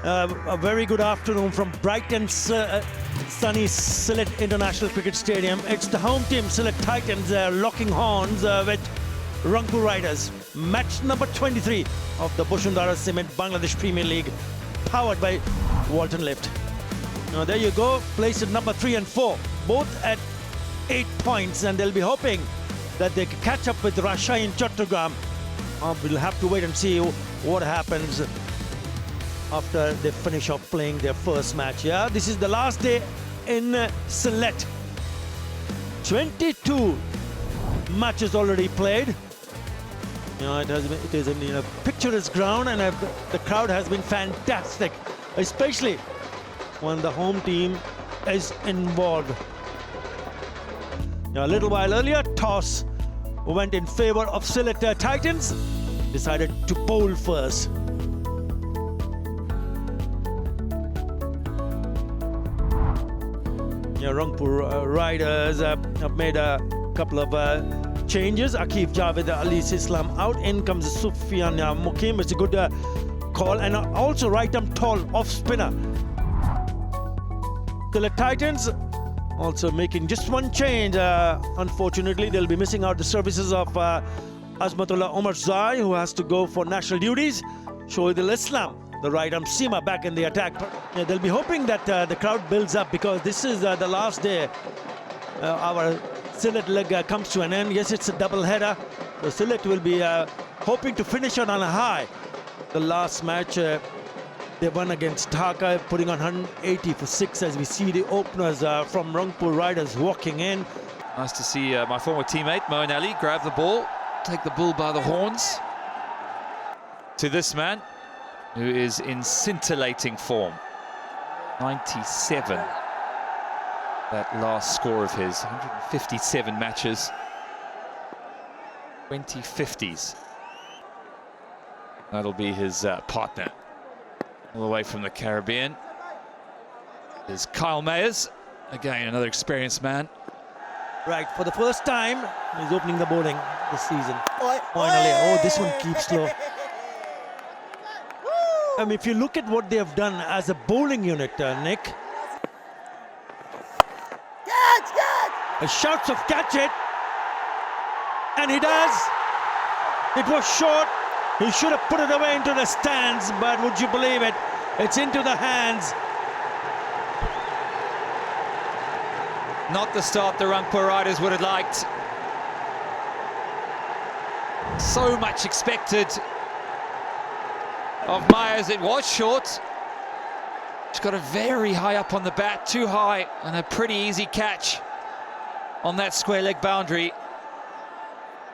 A very good afternoon from bright and sunny Sylhet International Cricket Stadium. It's the home team, Sylhet Titans, locking horns with Rangpur Riders. Match number 23 of the 𝗵𝗺𝗃𝗃 Bangladesh Premier League, powered by Walton Lift. Now there you go, placed at number 3 and 4, both at 8 points, and they'll be hoping that they can catch up with Rajshahi in Chattogram. We'll have to wait and see what happens after they finish off playing their first match. Yeah, this is the last day in Sylhet. 22 matches already played. You know, it is a picturesque ground, and the crowd has been fantastic, especially when the home team is involved. Now, a little while earlier, toss went in favor of Sylhet Titans, decided to bowl first. Rangpur Riders have made a couple of changes. 𝗃𝐸𝐸𝗂𝐽 Islam out. In comes Sufyan Mukim. It's a good call, and also right arm tall off spinner. The Titans also making just one change. Unfortunately, they'll be missing out the services of Azmatullah Omar Zai, who has to go for national duties. shorturl Islam, the right arm seamer, back in the attack. They'll be hoping that the crowd builds up, because this is the last day. Our Sylhet leg comes to an end. Yes, it's a double header. So Sylhet will be hoping to finish on a high. The last match they won against Dhaka, putting on 180 for 6, as we see the openers from Rangpur Riders walking in. Nice to see my former teammate Moeen Ali grab the ball, take the bull by the horns. To this man, who is in scintillating form. 97, that last score of his. 157 matches, 20 50s. That'll be his partner. All the way from the Caribbean is Kyle Mayers, again another experienced man. Right, for the first time, he's opening the bowling this season. Finally, oh, this one keeps slow. I mean, if you look at what they have done as a bowling unit, Nick. A shouts of catch it, and he does. It was short. He should have put it away into the stands, but would you believe it? It's into the hands. Not the start the Rangpur Riders would have liked. So much expected of Myers. It was short. He's got it very high up on the bat, too high, and a pretty easy catch on that square leg boundary.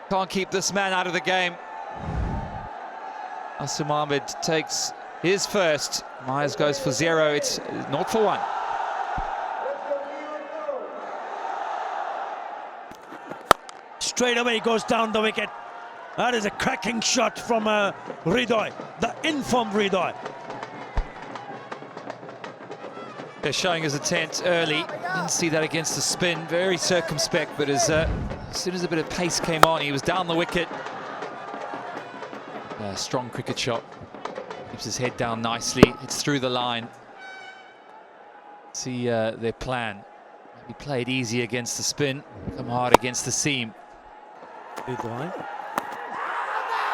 Can't keep this man out of the game. Asim Ahmed takes his first. Myers goes for 0. It's 0 for 1. Straight away he goes down the wicket. That is a cracking shot from 𝗃𝗏𝗽𝗏, the informed 𝗃𝗏𝗽𝗏. They're showing his intent early. Didn't see that against the spin. Very circumspect, but as soon as a bit of pace came on, he was down the wicket. Strong cricket shot. Keeps his head down nicely. It's through the line. See their plan. Maybe play it easy against the spin, come hard against the seam.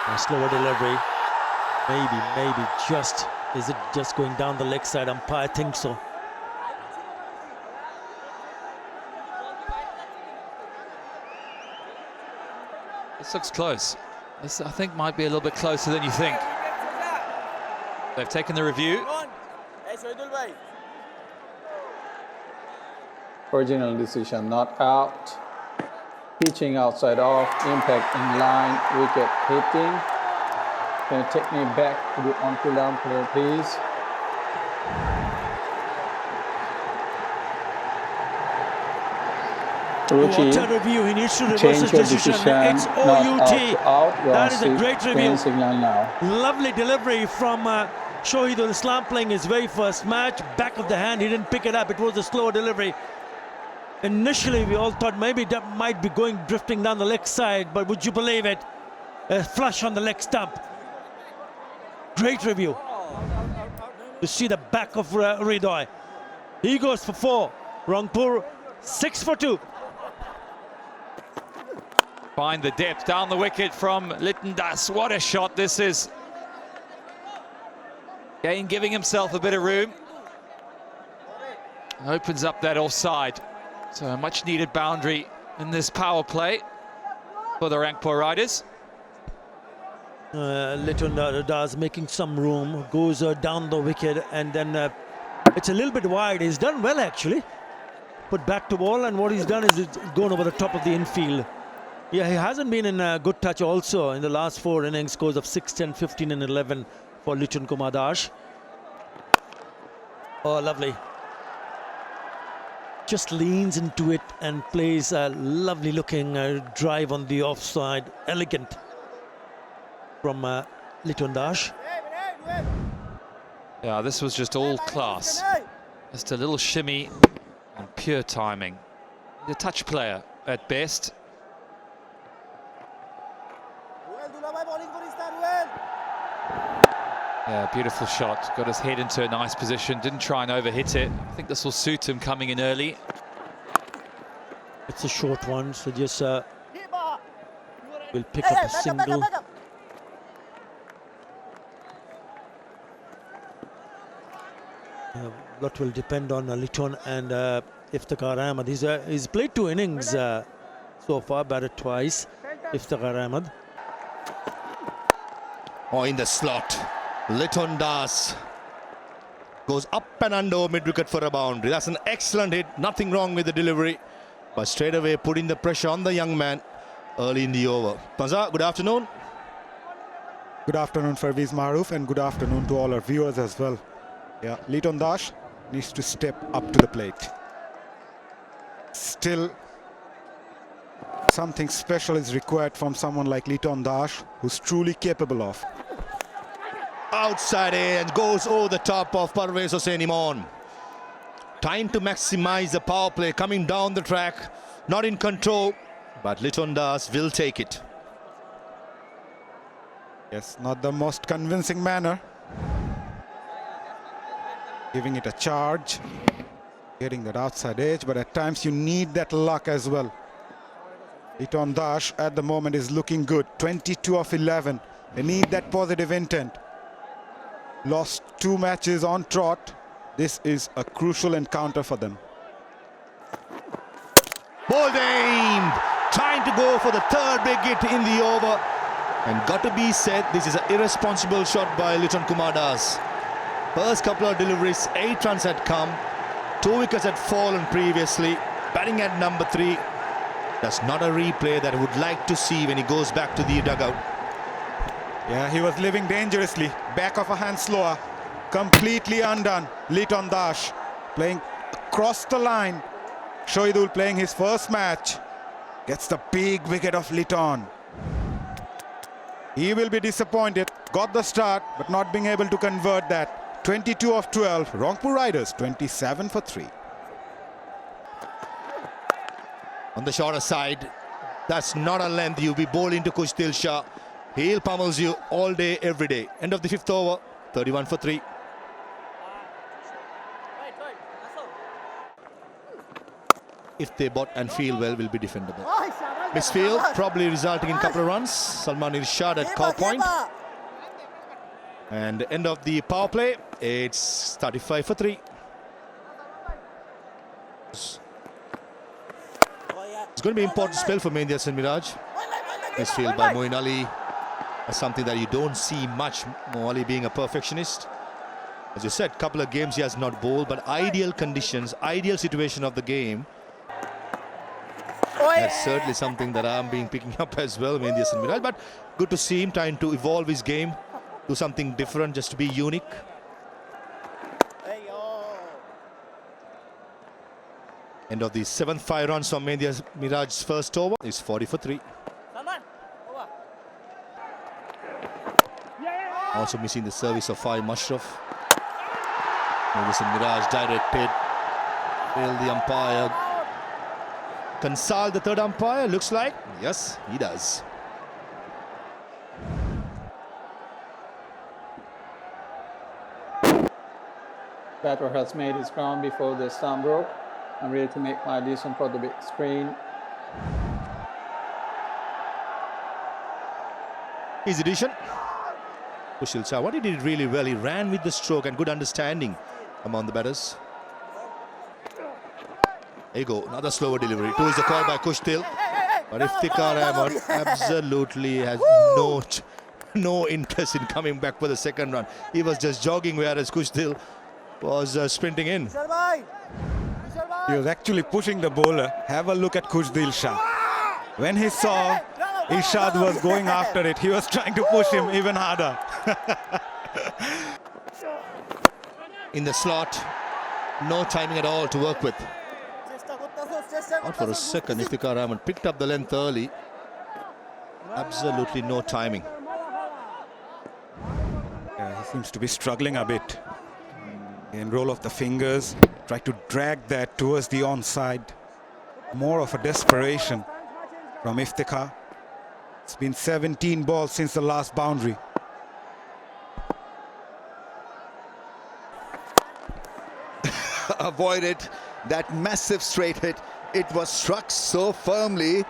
A slower delivery. Maybe just. Is it just going down the leg side? Umpire thinks so. This looks close. This, I think, might be a little bit closer than you think. They've taken the review. Original decision, not out. Pitching outside off, impact in line, wicket hitting. Can you take me back to the on-field umpire, please? What a review. He needs to reverse his decision. It's OUT. That is a great review. Lovely delivery from shorturl Islam, playing his very first match. Back of the hand, he didn't pick it up. It was a slow delivery. Initially, we all thought maybe that might be drifting down the leg side, but would you believe it? A flush on the leg stump. Great review. to see the back of 𝗿𝗂𝗽. He goes for 4. Rangpur 6 for 2. Find the depth down the wicket from 𝗬𝗺𝗧. What a shot this is. Again, giving himself a bit of room. Opens up that offside. So a much needed boundary in this power play for the Rangpur Riders. 𝗬𝗺𝗧 making some room, goes down the wicket, and then it's a little bit wide. He's done well actually. Put back to ball, and what he's done is it's gone over the top of the infield. Yeah, he hasn't been in a good touch also in the last 4 innings. Scores of 6, 10, 15 and 11 for 𝗬𝗺𝗃𝗃. Oh, lovely. Just leans into it and plays a lovely looking drive on the offside. Elegant from 𝗬𝗺𝗧. Yeah, this was just all class. Just a little shimmy and pure timing. The touch player at best. Yeah, beautiful shot. Got his head into a nice position. Didn't try and overhit it. I think this will suit him coming in early. It's a short one, so just will pick up a single. A lot will depend on 𝗬𝗺𝗽 and 𝗪𝗺𝗀. He's played 2 innings so far, batted twice. 𝗪𝗺𝗀. Oh, in the slot. 𝗬𝗺𝗧 goes up and under mid-wicket for a boundary. That's an excellent hit. Nothing wrong with the delivery. But straight away putting the pressure on the young man early in the over. Panza, good afternoon. Good afternoon, Pervez Maroof, and good afternoon to all our viewers as well. Yeah, 𝗬𝗺𝗧 needs to step up to the plate. Still, something special is required from someone like 𝗬𝗺𝗧, who's truly capable of. Outside and goes over the top of Parvez Hossain Imam. Trying to maximize the power play, coming down the track, not in control, but 𝗬𝗺𝗧 will take it. Yes, not the most convincing manner. Giving it a charge, getting that outside edge, but at times you need that luck as well. 𝗬𝗺𝗧 at the moment is looking good, 22 of 11. They need that positive intent. Lost 2 matches on trot. This is a crucial encounter for them. Ball aimed, trying to go for the 3rd big hit in the over. And got to be said, this is an irresponsible shot by 𝗬𝗺𝗀𝗃𝗄𝗧. First couple of deliveries, 8 runs had come. 2 wickets had fallen previously. Batting at number 3. That's not a replay that I would like to see when he goes back to the dugout. Yeah, he was living dangerously. Back of a hand slower. Completely undone. 𝗬𝗺𝗧 playing across the line. Shahidul playing his first match. Gets the big wicket of 𝗬𝗺𝗃𝗃. He will be disappointed. Got the start, but not being able to convert that. 22 of 12. Rangpur Riders 27 for 3. On the shorter side, that's not a length. You'll be bowled into 𝗂𝗍𝗄𝗃. He'll pummels you all day, every day. End of the 5th over, 31 for 3. If they bot and feel well, will be defendable. Misfield probably resulting in a couple of runs. Salman Irshad at cow point. And end of the power play, it's 35 for 3. It's going to be an important spell for Mehndi Hasan Miraj. Misfield by Moeen Ali. That's something that you don't see much. Moeen Ali being a perfectionist. As you said, couple of games he has not bowled, but ideal conditions, ideal situation of the game. That's certainly something that I'm picking up as well, Mehndi Hasan Miraj. But good to see him trying to evolve his game, do something different, just to be unique. End of the 7th 5 runs from Mehndi Hasan Miraj's first over is 40 for 3. Also missing the service of Fahim Ashraf. Mehndi Hasan Miraj directed. Failed the umpire. Consult the 3rd umpire, looks like. Yes, he does. Batter has made his ground before the stump broke. I'm ready to make my decision for the big screen. His addition. 𝗂𝗫𝗂, what he did really well, he ran with the stroke and good understanding among the batters. There you go, another slower delivery. Towards the call by 𝗂𝗫𝗂. But 𝗃𝗏𝗂𝗏 absolutely has no interest in coming back for the second run. He was just jogging, whereas 𝗂𝗫𝗂 was sprinting in. He was actually pushing the bowler. Have a look at 𝗂𝗫𝗂. When he saw 𝗖𝗄𝗯 was going after it, he was trying to push him even harder. In the slot, no timing at all to work with. Out for a second, 𝗃𝗏𝗂𝗏 picked up the length early. Absolutely no timing. Yeah, he seems to be struggling a bit. And roll of the fingers, try to drag that towards the onside. More of a desperation from 𝗃𝗏𝗂. It's been 17 balls since the last boundary. Avoided that massive straight hit. It was struck so firmly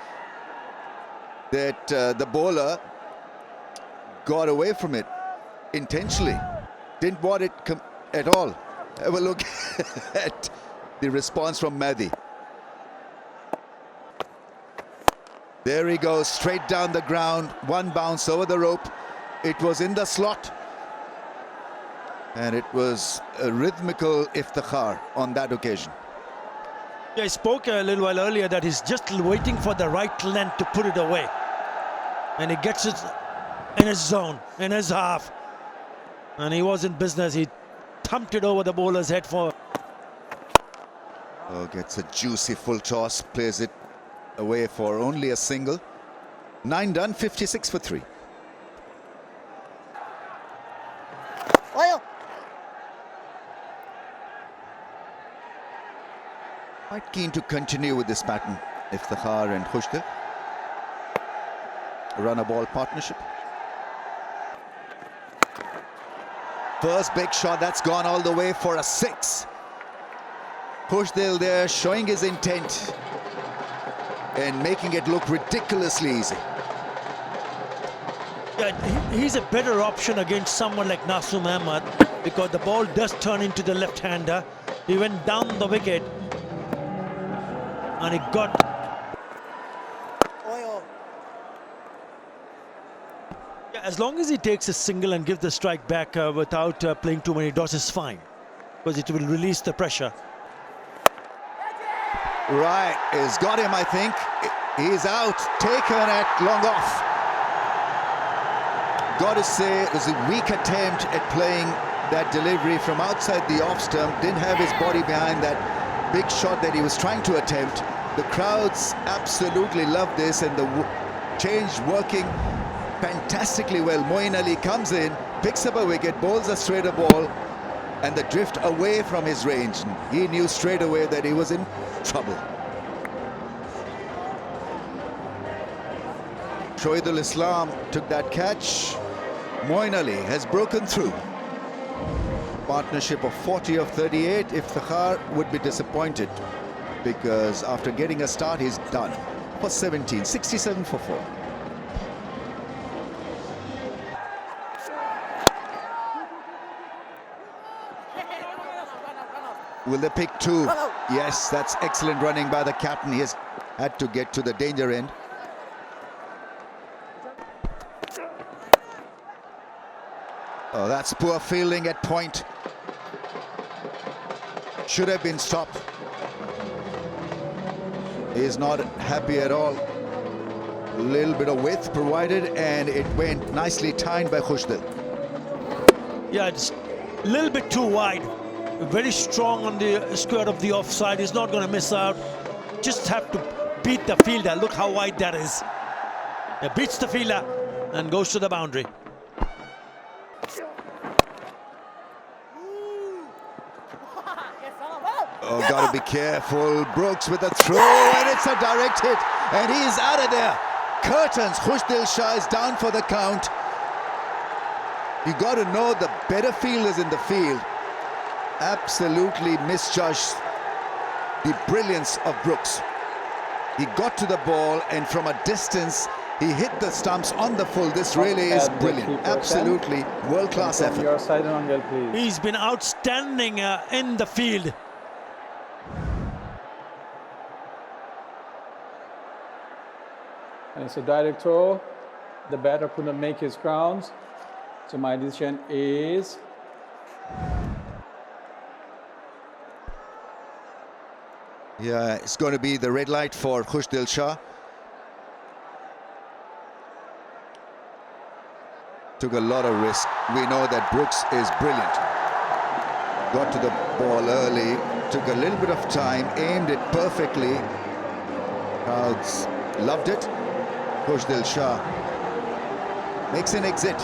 that the bowler got away from it intentionally. Didn't want it at all. Have a look at the response from 𝗵𝗲𝗃. There he goes, straight down the ground, one bounce over the rope. It was in the slot. And it was a rhythmical 𝗃𝗏𝗂𝗏 on that occasion. Yeah, I spoke a little while earlier that he's just waiting for the right length to put it away. And he gets it in his zone, in his half. And he was in business. He thumped it over the bowler's head for... Oh, gets a juicy full toss, plays it away for only a single. 9 done, 56 for 3. Quite keen to continue with this pattern, 𝗃𝗏𝗂𝗏 and 𝗂𝗫𝗂. Run-a-ball partnership. First big shot, that's gone all the way for a 6. 𝗂𝗫𝗂 there showing his intent and making it look ridiculously easy. Yeah, he's a better option against someone like Naseem Ahmed because the ball does turn into the left-hander. He went down the wicket and he got... Yeah, as long as he takes a single and gives the strike back without playing too many dots, is fine because it will release the pressure. Right, he's got him, I think. He's out, taken at long off. Got to say, it was a weak attempt at playing that delivery from outside the off stump. Didn't have his body behind that big shot that he was trying to attempt. The crowds absolutely love this, and the change working fantastically well. Moeen Ali comes in, picks up a wicket, bowls a straighter ball, and the drift away from his range. He knew straight away that he was in trouble. Shahidul Islam took that catch. Moeen Ali has broken through. Partnership of 40 of 38. 𝗃𝗏𝗂𝗏 would be disappointed because after getting a start, he's done for 17, 67 for 4. Will they pick 2? Yes, that's excellent running by the captain. He has had to get to the danger end. Oh, that's poor fielding at point. Should have been stopped. He is not happy at all. A little bit of width provided, and it went nicely timed by 𝗂𝗫𝗂𝗏. Yeah, it's a little bit too wide. Very strong on the square of the offside. He's not going to miss out. Just have to beat the fielder. Look how wide that is. He beats the fielder and goes to the boundary. Oh, got to be careful. Brooks with a throw, and it's a direct hit, and he's out of there. Curtains. 𝗂𝗫𝗂𝗏 is down for the count. You got to know the better fielders in the field. absolutely misjudged the brilliance of Brooks. He got to the ball and from a distance he hit the stumps on the full. This really is brilliant. Absolutely world-class effort. Your side and angle, please. He's been outstanding in the field. And it's a direct throw. The batter couldn't make his grounds. So my decision is yeah, it's going to be the red light for 𝗂𝗃𝗃. Took a lot of risk. We know that Brooks is brilliant. Got to the ball early, took a little bit of time, aimed it perfectly. Crowds loved it. 𝗂𝗃𝗃 makes an exit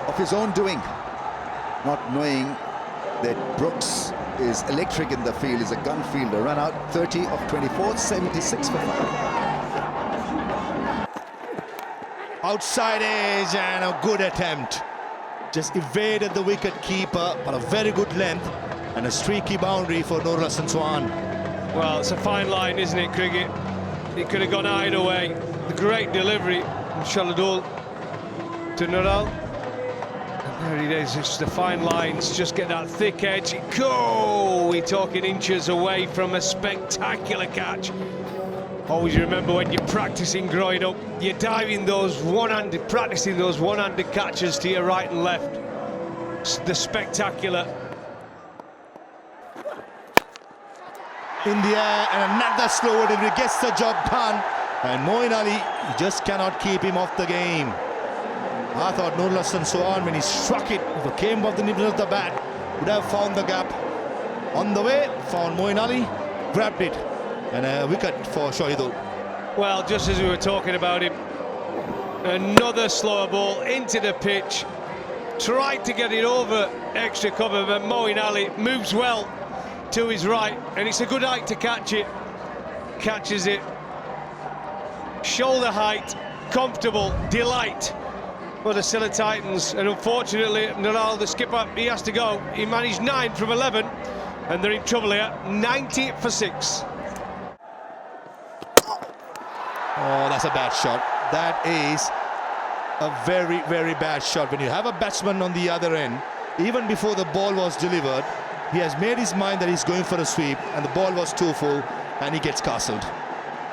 of his own doing, not knowing that Brooks is electric in the field, is a gun fielder. Run out 30 of 24, 76 for 5. Outside edge and a good attempt. Just evaded the wicket keeper, but a very good length and a streaky boundary for Nurul Hassan Swan. Well, it's a fine line, isn't it, cricket? It could have gone either way. The great delivery from Shorturl to Nurul. And there it is, it's the fine lines, just get that thick edge. Go! We're talking inches away from a spectacular catch. Always remember when you're practicing growing up, you're diving those one-handed, practicing those one-handed catches to your right and left. The spectacular. In the air and another slow delivery gets the job done. And Moeen Ali, you just cannot keep him off the game. I thought Nurul Hassan Swan, when he struck it, if it came off the nibble of the bat, would have found the gap. On the way, found Moeen Ali, grabbed it. And a wicket for Shahidul. Well, just as we were talking about him, another slower ball into the pitch. Tried to get it over extra cover, but Moeen Ali moves well to his right, and it's a good height to catch it. Catches it. Shoulder height, comfortable, delight for the Sylhet Titans. And unfortunately, Nurul, the skipper, he has to go. He managed 9 from 11, and they're in trouble here. 90 for 6. Oh, that's a bad shot. That is a very, very bad shot. When you have a batsman on the other end, even before the ball was delivered, he has made his mind that he's going for a sweep, and the ball was too full, and he gets castled.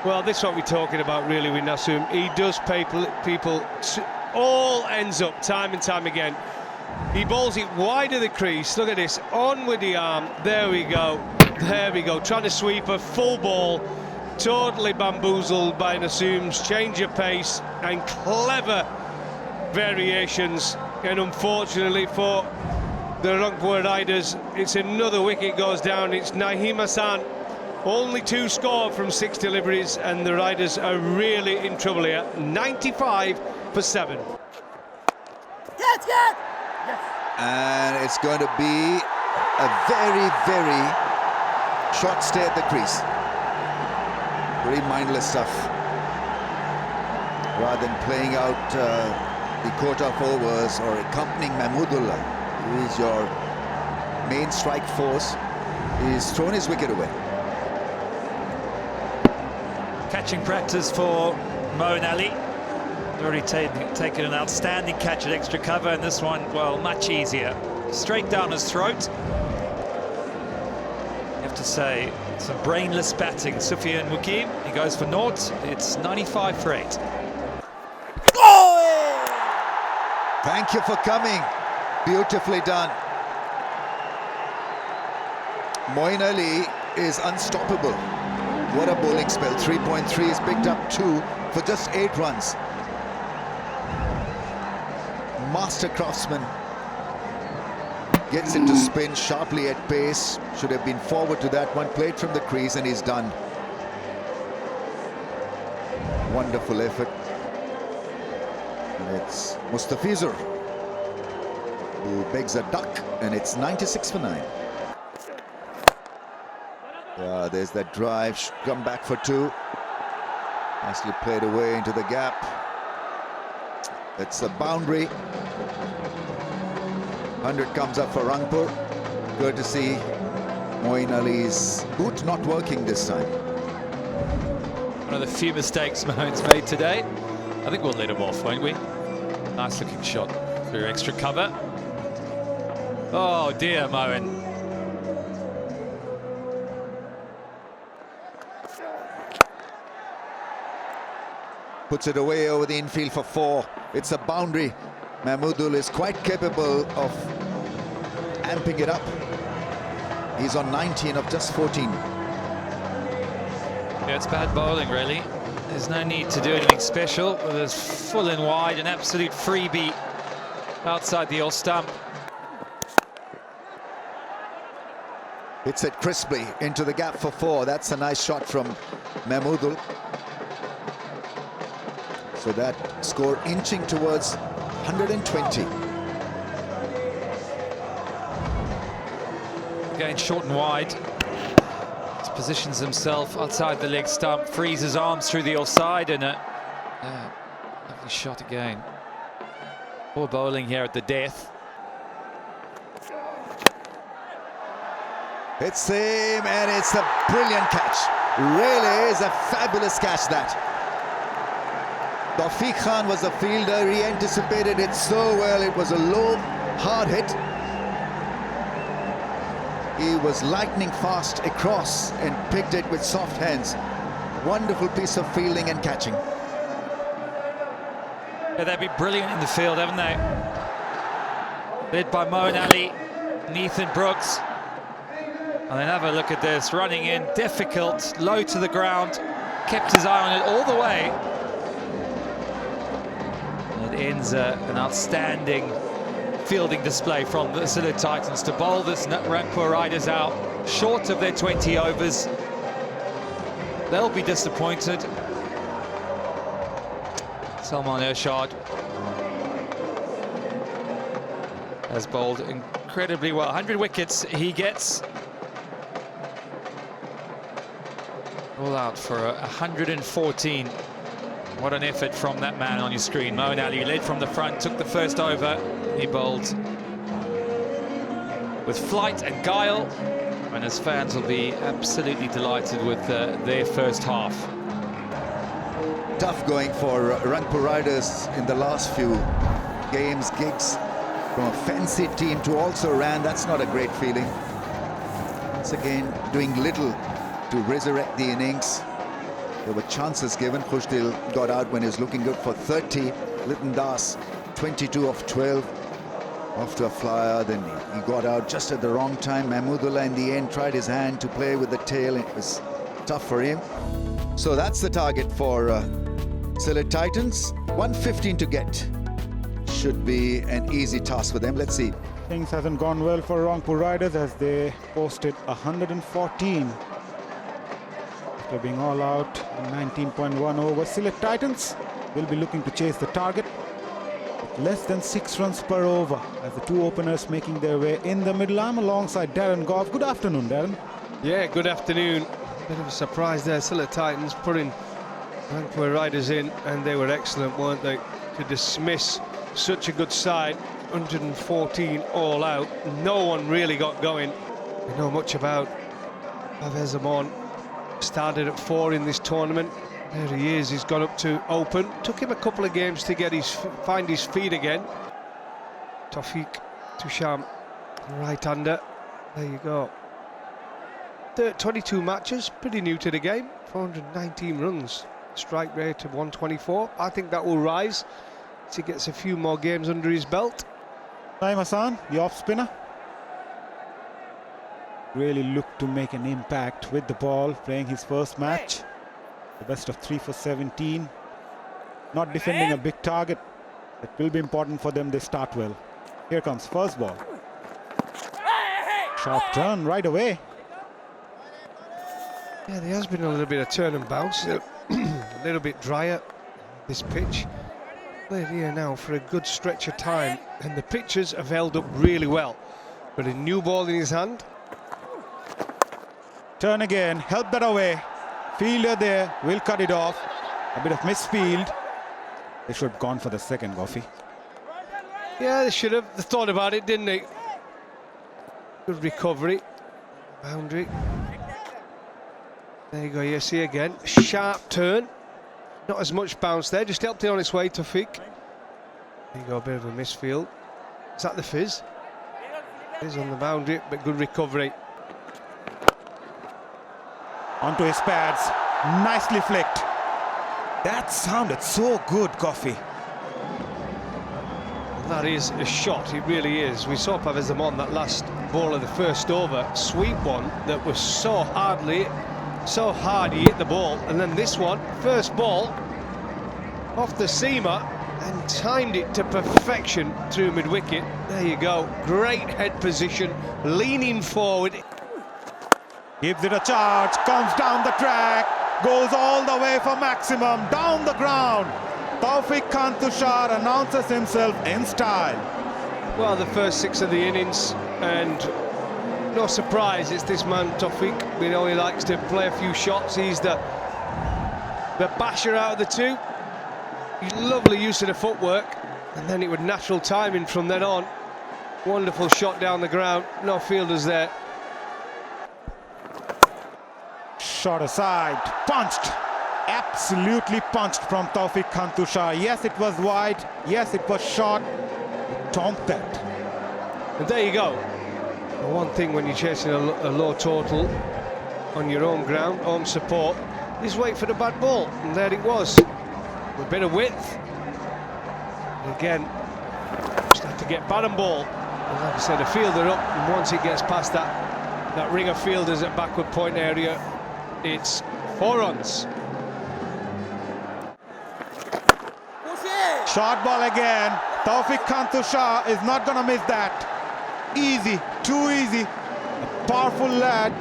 Well, this is what we're talking about, really, with Naseem. He does pay people all ends up time and time again. He bowls it wide of the crease. Look at this, on with the arm. There we go. There we go. Trying to sweep a full ball. Totally bamboozled by Naseem's change of pace and clever variations. And unfortunately for the Rangpur Riders, it's another wicket goes down. It's Naeem Hassan. Only 2 scored from 6 deliveries, and the Riders are really in trouble here. 95 for 7. Yes. And it's going to be a very, very short stay at the crease. Very mindless stuff. Rather than playing out the quota of overs or accompanying Mahmudullah, who is your main strike force, he's thrown his wicket away. Catching practice for Moeen Ali. Already taken an outstanding catch at extra cover, and this one, well, much easier. Straight down his throat. You have to say, some brainless batting. Sufyan Mukim, he goes for naught. It's 95 for 8. Thank you for coming. Beautifully done. Moeen Ali is unstoppable. What a bowling spell. 3.3 is picked up 2 for just 8 runs. Master craftsman. Gets into spin sharply at pace. Should have been forward to that one. Played from the crease and he's done. Wonderful effort. And it's Mustafizur who begs a duck, and it's 96 for 9. Yeah, there's that drive. Come back for 2. Nicely played away into the gap. It's a boundary. 100 comes up for Rangpur. Good to see Moeen Ali's boot not working this time. One of the few mistakes Moeen's made today. I think we'll let him off, won't we? Nice looking shot through extra cover. Oh dear, Moeen. Puts it away over the infield for 4. It's a boundary. 𝗵𝗺𝗀𝗀 is quite capable of amping it up. He's on 19 of just 14. Yeah, it's bad bowling, really. There's no need to do anything special. There's full and wide, an absolute freebie outside the off stump. Hits it crisply into the gap for 4. That's a nice shot from 𝗵𝗺𝗀𝗀. So that score inching towards 120. Again, short and wide. He positions himself outside the leg stump, frees his arms through the offside, and a lovely shot again. Poor bowling here at the death. It's him, and it's a brilliant catch. Really is a fabulous catch, that. Tawfiq Khan was the fielder. He anticipated it so well. It was a low, hard hit. He was lightning fast across and picked it with soft hands. Wonderful piece of fielding and catching. Yeah, they'd be brilliant in the field, haven't they? Led by Moeen Ali and Ethan Brooks. And then have a look at this, running in, difficult, low to the ground, kept his eye on it all the way. And it ends an outstanding fielding display from the Sylhet Titans to bowl this Rangpur Riders out short of their 20 overs. They'll be disappointed. Salman Ershad has bowled incredibly well. 100 wickets he gets. All out for 114. What an effort from that man on your screen. Moeen Ali led from the front, took the first over. He bowled with flight and guile, and his fans will be absolutely delighted with their first half. Tough going for Rangpur Riders in the last few games, gigs. From a fancy team to also ran, that's not a great feeling. Once again, doing little to resurrect the innings. There were chances given. Khushdil got out when he was looking good for 30. Litton Das, 22 of 12. Off to a flyer, then he got out just at the wrong time. 𝗵𝗺𝗀𝗀 in the end tried his hand to play with the tail. It was tough for him. So that's the target for Sylhet Titans. 115 to get. Should be an easy task for them. Let's see. Things haven't gone well for Rangpur Riders as they posted 114. After being all out in 19.1 overs, Sylhet Titans will be looking to chase the target. Less than 6 runs per over as the two openers making their way in the middle. I'm alongside Darren Gough. Good afternoon, Darren. Yeah, good afternoon. Bit of a surprise there. Sylhet Titans putting Rangpur Riders in, and they were excellent, weren't they? To dismiss such a good side, 114 all out. No one really got going. We know much about Pervez Amon. Started at 4 in this tournament. There he is. He's gone up to open. Took him a couple of games to get find his feet again. Tawfiq Tusham, right-hander. There you go. 22 matches, pretty new to the game. 419 runs. Strike rate of 124. I think that will rise as he gets a few more games under his belt. Naeem Hasan, the off spinner, really looked to make an impact with the ball, playing his first match. The best of 3 for 17. Not defending a big target. It will be important for them. They start well. Here comes first ball. Sharp turn right away. Yeah, there has been a little bit of turn and bounce. A little bit drier, this pitch. Played here now for a good stretch of time, and the pitchers have held up really well. Got a new ball in his hand. Turn again, help that away. Fielder there, will cut it off. A bit of misfield. They should have gone for the second, Goughy. Yeah, they should have. They thought about it, didn't they? Good recovery. Boundary. There you go, 𝗂𝐭𝐴 again. Sharp turn. Not as much bounce there, just helped it on its way, 𝗃𝗃. There you go, a bit of a misfield. Is that the 𝗃𝗃? It is on the boundary, but good recovery. Onto his pads, nicely flicked. That sounded so good, 𝗂𝗄𝗃. That is a shot, it really is. We saw 𝗂𝗂𝗃𝗂𝗃 that last ball of the first over, sweep one that was so hard he hit the ball, and then this one, first ball off the seamer and timed it to perfection through mid-wicket. There you go, great head position, leaning forward. Gives it a charge, comes down the track, goes all the way for maximum, down the ground. 𝗃𝗃 𝗂𝗃𝗃 announces himself in style. Well, the first 6 of the innings, and no surprise, it's this man 𝗃𝗃. We know he likes to play a few shots. He's the basher out of the two. Lovely use of the footwork, and then it was natural timing from then on. Wonderful shot down the ground, no fielders there. Shot aside, punched, absolutely punched from 𝗃𝗃 𝗂𝗃𝗃. Yes, it was wide, yes, it was short, tonked that. And there you go. The one thing when you're chasing a low total on your own ground, home support, is wait for the bad ball, and there it was. A bit of width. And again, just had to get bottom ball. And like I said, a fielder up, and once it gets past that ring of fielders at backward point area, it's 4 runs. Short ball again. 𝗃𝗃 𝗂𝗃𝗃 is not going to miss that. Easy, too easy. A powerful lad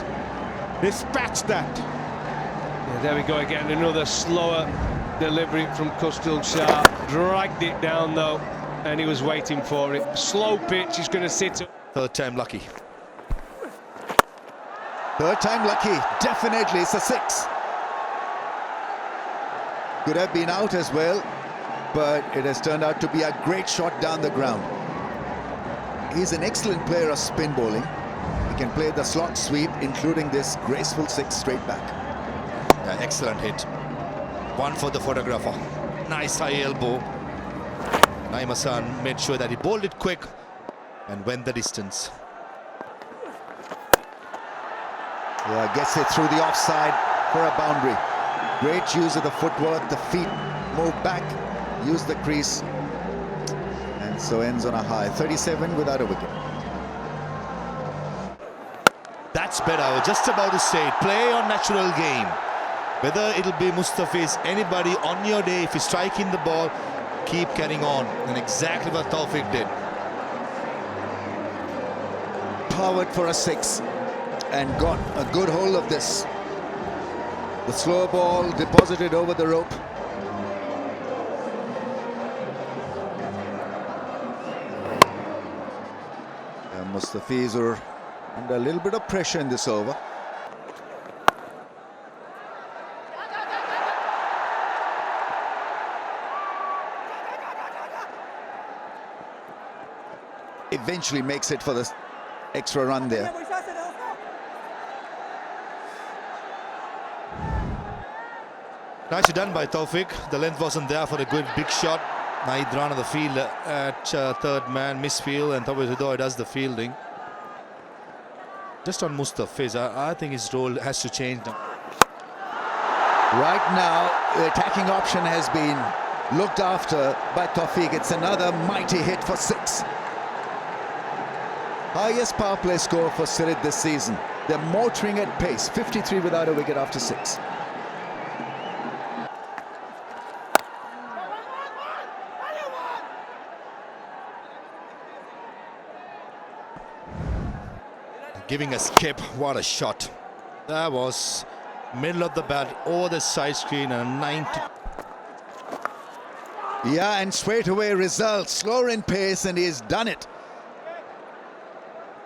dispatched that. Yeah, there we go again, another slower delivery from 𝗂𝗃𝗃𝗃. Dragged it down though, and he was waiting for it. Slow pitch, he's going to sit up. Third time lucky. Third time lucky, definitely, it's a 6. Could have been out as well, but it has turned out to be a great shot down the ground. He's an excellent player of spin bowling. He can play the slot sweep, including this graceful 6 straight back. Yeah, excellent hit. One for the photographer. Nice high elbow. Naeem Hasan made sure that he bowled it quick and went the distance. Yeah, gets it through the offside for a boundary. Great use of the footwork, the feet move back, use the crease, and so ends on a high. 37 without a wicket. That's better. I was just about to say it. Play on natural game. Whether it'll be Mustafiz's, anybody on your day, if you're striking the ball, keep carrying on. And exactly what 𝗃𝗃 did. Powered for a 6 and got a good hold of this. The slow ball deposited over the rope. And Mustafiz are under a little bit of pressure in this over. Eventually makes it for the extra run there. Nicely done by 𝗃𝗃. The length wasn't there for a good big shot. Naeem ran on the field at third man, misfield, and 𝗃𝗃 does the fielding. Just on Mustafiz, I think his role has to change now. Right now, the attacking option has been looked after by 𝗃𝗃. It's another mighty hit for 6. Highest power play score for Sylhet this season. They're motoring at pace. 53 without a wicket after 6. Giving a skip, what a shot. That was middle of the bat, over the side screen, and a 90. Yeah, and straight away results. Slower in pace, and he's done it.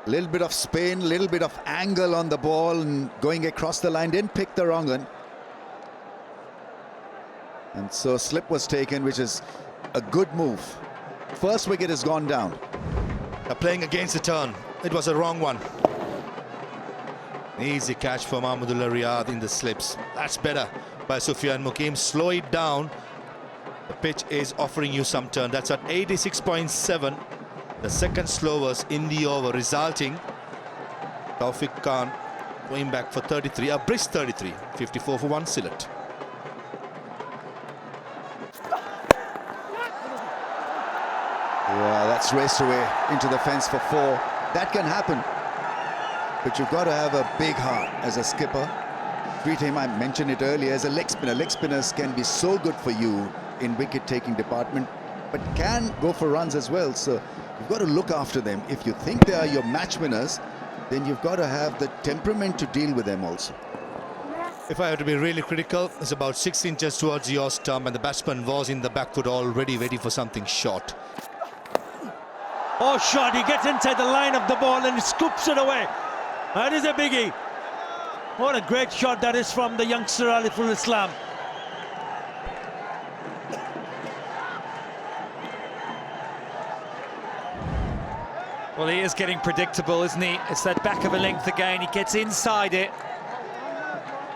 A little bit of spin, a little bit of angle on the ball, and going across the line, didn't pick the wrong one. And so slip was taken, which is a good move. First wicket has gone down. Playing against the turn. It was a wrong one. Easy catch for Mahmudullah Riyad in the slips. That's better by Sufyan Mukim. Slow it down. The pitch is offering you some turn. That's at 86.7. The second slowest in the over, resulting Tawfiq Khan going back for 33, a brisk 33, 54 for 1 Sylhet. Yeah, that's raced away into the fence for 4. That can happen, but you've got to have a big heart as a skipper. Treat him, I mentioned it earlier, as a leg spinner. Leg spinners can be so good for you in wicket-taking department, but can go for runs as well. So you've got to look after them. If you think they are your match winners, then you've got to have the temperament to deal with them also. If I have to be really critical, it's about 6 inches towards your stump, and the batsman was in the back foot already ready for something short. Oh, shot. He gets inside the line of the ball and scoops it away. That is a biggie. What a great shot that is from the youngster Ariful Islam. Well, he is getting predictable, isn't he? It's that back of a length again. He gets inside it.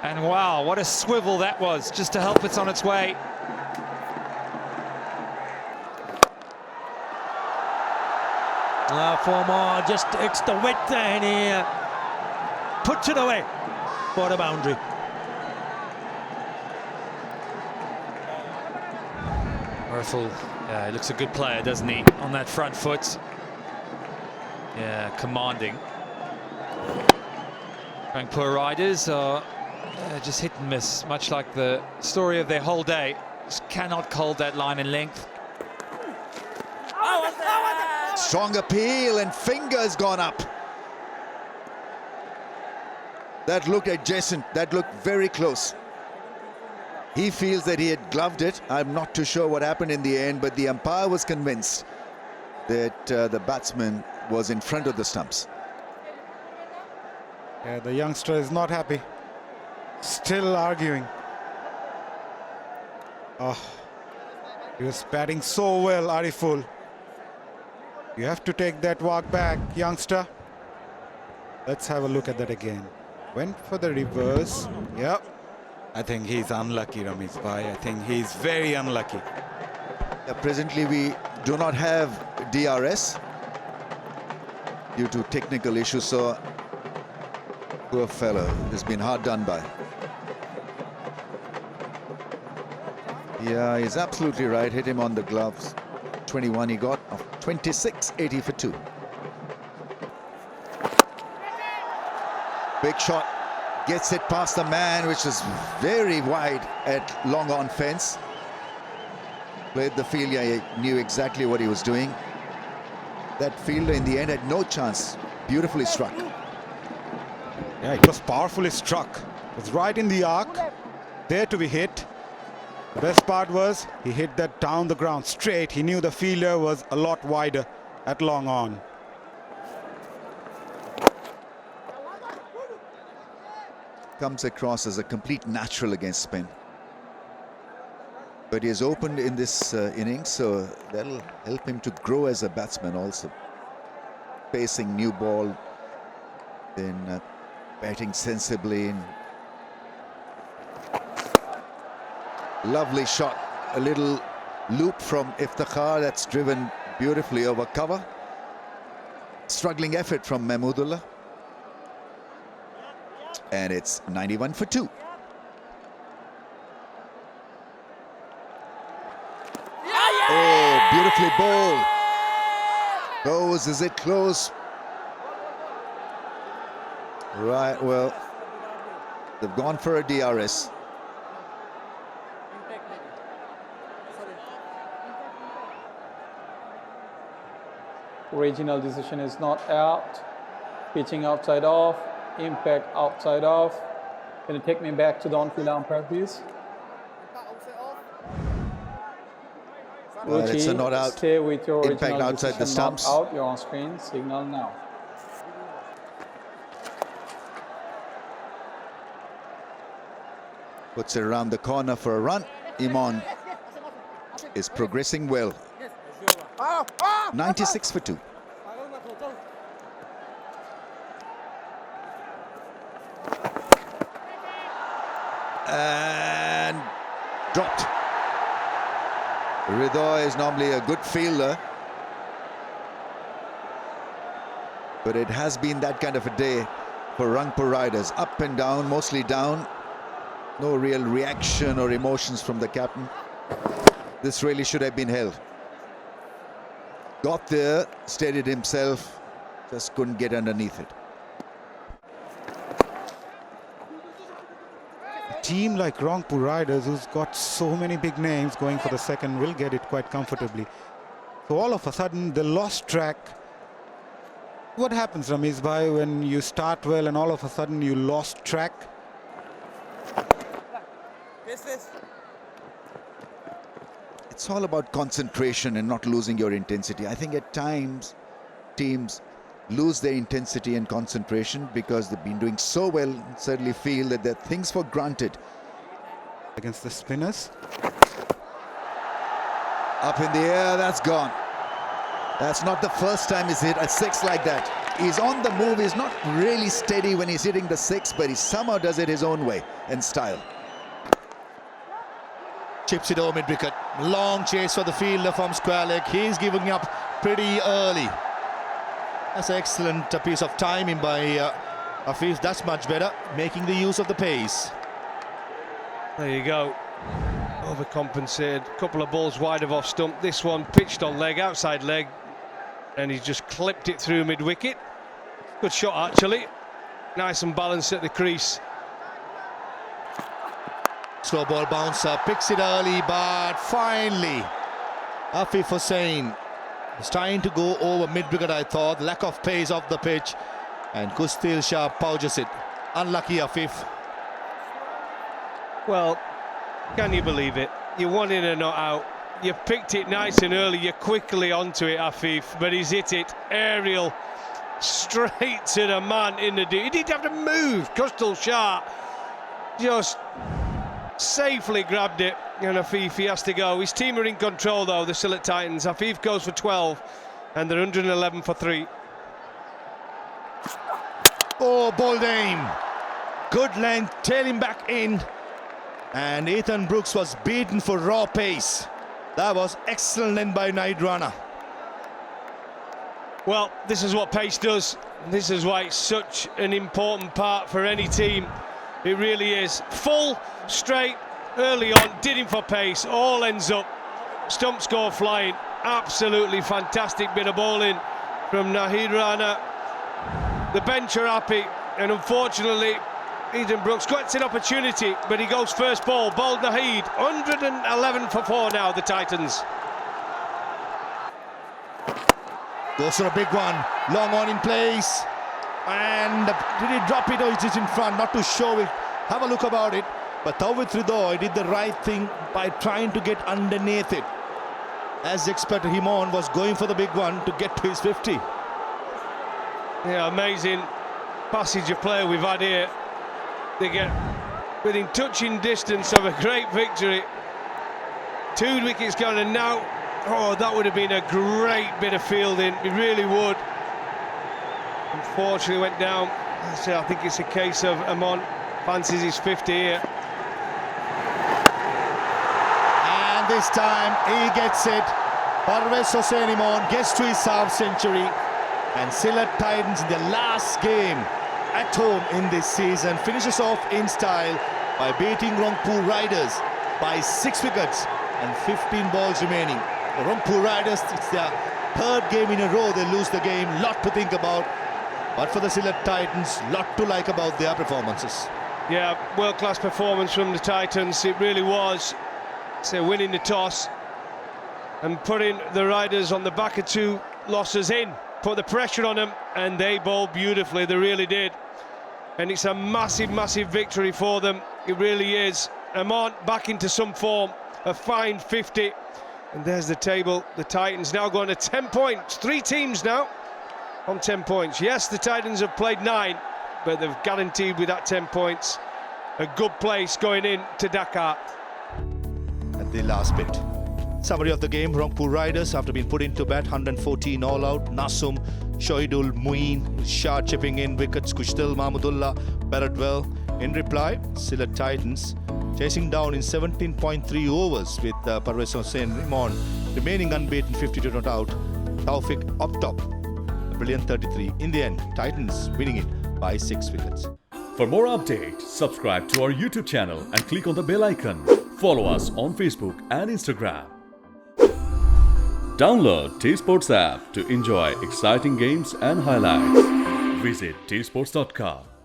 And wow, what a swivel that was, just to help it on its way. For more, just hits the width and he puts it away for the boundary. Ariful, he looks a good player, doesn't he? On that front foot. Yeah, commanding. Rangpur riders are just hit and miss, much like the story of their whole day. Just cannot hold that line in length. Strong appeal, and fingers gone up. That looked adjacent. That looked very close. He feels that he had gloved it. I'm not too sure what happened in the end, but the umpire was convinced that the batsman was in front of the stumps. Yeah, the youngster is not happy. Still arguing. Oh, he was batting so well, Ariful. You have to take that walk back, youngster. Let's have a look at that again. Went for the reverse. Yep. I think he's unlucky, Ramesh Bhai. I think he's very unlucky. Presently, we do not have DRS due to technical issues, so poor fellow has been hard done by. Yeah, he's absolutely right. Hit him on the gloves. 21 he got of 26, 80 for 2. Big shot, gets it past the man, which is very wide at long on fence. Played the fielder, he knew exactly what he was doing. That fielder in the end had no chance. Beautifully struck. Yeah, it was powerfully struck. It was right in the arc, there to be hit. The best part was he hit that down the ground straight. He knew the fielder was a lot wider at long on. Comes across as a complete natural against spin. But he has opened in this innings, so that'll help him to grow as a batsman also. Facing new ball, then batting sensibly. Lovely shot, a little loop from Iftikhar that's driven beautifully over cover. Struggling effort from Mahmudullah. And it's 91 for 2. Oh, beautifully bowled. Goes, is it close? Right, well, they've gone for a DRS. Original decision is not out. Pitching outside off. Impact outside off. Can you take me back to the on-field umpire, please? Well, it's a not out. Stay with your original Impact outside the decision, stumps. Not out. You're on screen. Signal now. Puts it around the corner for a run. Imon is progressing well. 96 for 2. And dropped. 𝗿𝗏𝗂 is normally a good fielder, but it has been that kind of a day for Rangpur Riders. Up and down, mostly down. No real reaction or emotions from the captain. This really should have been held. Got there, steadied himself, just couldn't get underneath it. A team like Rangpur Riders, who's got so many big names going for the second, will get it quite comfortably. So all of a sudden, they lost track. What happens, 𝗃𝗃𝗃𝗃 bhai, when you start well and all of a sudden you lost track? It's all about concentration and not losing your intensity. I think at times teams lose their intensity and concentration because they've been doing so well and suddenly feel that there are things for granted. Against the spinners. Up in the air, that's gone. That's not the first time he's hit a six like that. He's on the move, he's not really steady when he's hitting the six, but he somehow does it his own way and style. Chips it over mid-wicket. Long chase for the fielder from square leg. He's giving up pretty early. That's an excellent piece of timing by Hafeez. That's much better, making the use of the pace. There you go. Overcompensated. Couple of balls wide of off stump. This one pitched on leg, outside leg, and he just clipped it through mid-wicket. Good shot, actually. Nice and balanced at the crease. Slow ball bouncer, picks it early, but finally 𝗂𝗄𝗏 Hussain is trying to go over mid-wicket, I thought. Lack of pace off the pitch, and 𝗂𝗃𝗃𝗃𝗃. Unlucky 𝗂𝗏. Well, can you believe it? You're one in and not out. You picked it nice and early, you're quickly onto it, 𝗂𝗏, but he's hit it aerial straight to the man in the deep. He didn't have to move. 𝗂𝗃𝗃𝗃 just safely grabbed it, and 𝗂𝗏 has to go. His team are in control though, the Sylhet Titans. 𝗂𝗏 goes for 12 and they're 111 for 3. Oh, bold aim. Good length, tailing back in. And Ethan Brooks was beaten for raw pace. That was excellent length by Naidrana. Well, this is what pace does. This is why it's such an important part for any team. It really is. Full, straight, early on, did him for pace, all ends up. Stump score flying. Absolutely fantastic bit of bowling from Naidrana. The bench are happy, and unfortunately, Ethan Brooks gets an opportunity, but he goes first ball. Bowled Naheed, 111 for 4 now, the Titans. Goes for a big one. Long on in place. And did he drop it or is it in front? Not too sure. Have a look about it. But 𝗃𝗃𝗃𝗃 did the right thing by trying to get underneath it. As expected, Himon was going for the big one to get to his 50. Yeah, amazing passage of play we've had here. They get within touching distance of a great victory. 2 wickets gone, and now, oh, that would have been a great bit of fielding. It really would. Unfortunately went down. So I think it's a case of Amon fancies his 50 here. And this time he gets it. Parvez Hossain Imon gets to his half century. And Sylhet Titans in their last game at home in this season finishes off in style by beating Rangpur Riders by 6 wickets and 15 balls remaining. The Rangpur Riders, it's their 3rd game in a row they lose the game. Lot to think about. But for the Sylhet Titans, lot to like about their performances. Yeah, world-class performance from the Titans. It really was. So winning the toss and putting the Riders on the back of 2 losses in. Put the pressure on them, and they bowled beautifully. They really did. And it's a massive, massive victory for them. It really is. Amon back into some form. A fine 50. And there's the table. The Titans now going to 10 points. 3 teams now on 10 points. Yes, the Titans have played 9, but they've guaranteed with that 10 points a good place going in to Dakar. At the last bit. Summary of the game: Rangpur Riders, after being put into bat, 114 all out. Nasum, Shoaidul, Muin, Shah chipping in wickets. Kushtil, Mahmudullah batted well. In reply, Sylhet Titans chasing down in 17.3 overs with Parvez Hossain Rimon remaining unbeaten, 52 not out. Taufik up top, a brilliant 33. In the end, Titans winning it by 6 wickets. For more updates, subscribe to our YouTube channel and click on the bell icon. Follow us on Facebook and Instagram. Download 𝗃𝗵𝗃𝗃 app to enjoy exciting games and highlights. Visit 𝗃sports.com.